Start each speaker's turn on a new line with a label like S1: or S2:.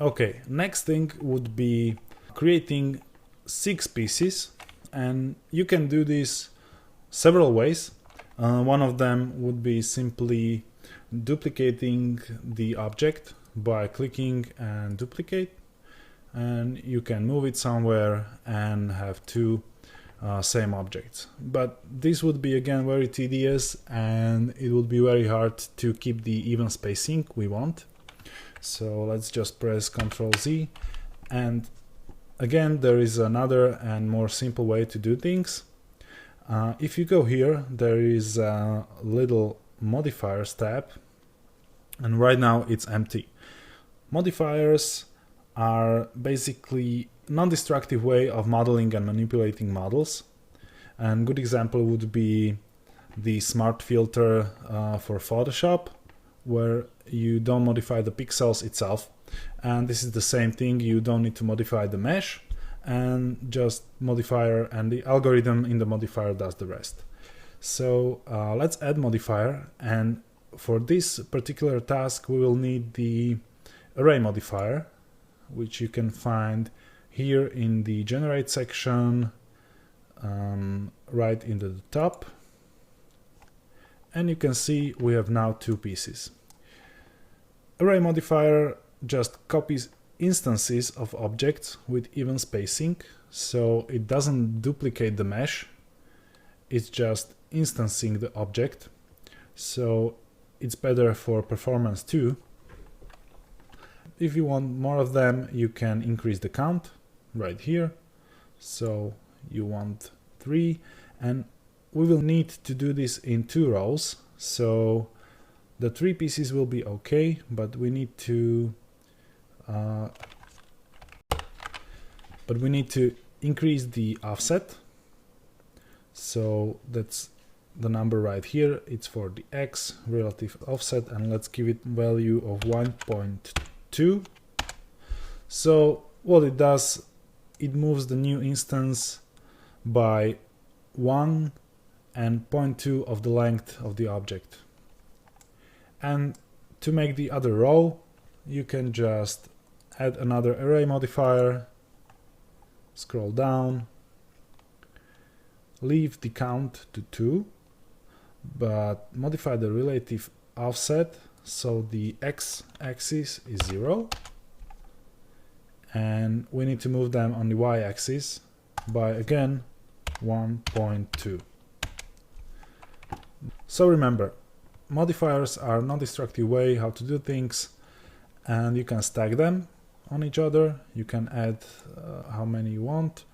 S1: Okay, next thing would be creating 6 pieces, and you can do this several ways. One of them would be simply duplicating the object by clicking and duplicate, and you can move it somewhere and have two same objects. But this would be again very tedious, and it would be very hard to keep the even spacing we want. So let's just press Ctrl Z, and again there is another and more simple way to do things. If you go here, there is a little modifiers tab, and right now it's empty. Modifiers are basically non-destructive way of modeling and manipulating models, and good example would be the smart filter for Photoshop, where you don't modify the pixels itself, and this is the same thing. You don't need to modify the mesh, and just modifier and the algorithm in the modifier does the rest. So let's add modifier, and for this particular task we will need the array modifier, which you can find here in the generate section, right into the top, and you can see we have now two pieces. Array modifier just copies instances of objects with even spacing, so it doesn't duplicate the mesh, it's just instancing the object, so it's better for performance too. If you want more of them, you can increase the count right here, so you want 3, and we will need to do this in 2 rows, so the 3 pieces will be okay, but we need to increase the offset. So that's the number right here. It's for the X relative offset, and let's give it value of 1.2. So what it does, it moves the new instance by 1 and 0.2 of the length of the object. And to make the other row, you can just add another array modifier, scroll down, leave the count to 2, but modify the relative offset so the x-axis is 0, and we need to move them on the y-axis by again 1.2. So remember, modifiers are non-destructive way how to do things, and you can stack them on each other. You can add how many you want,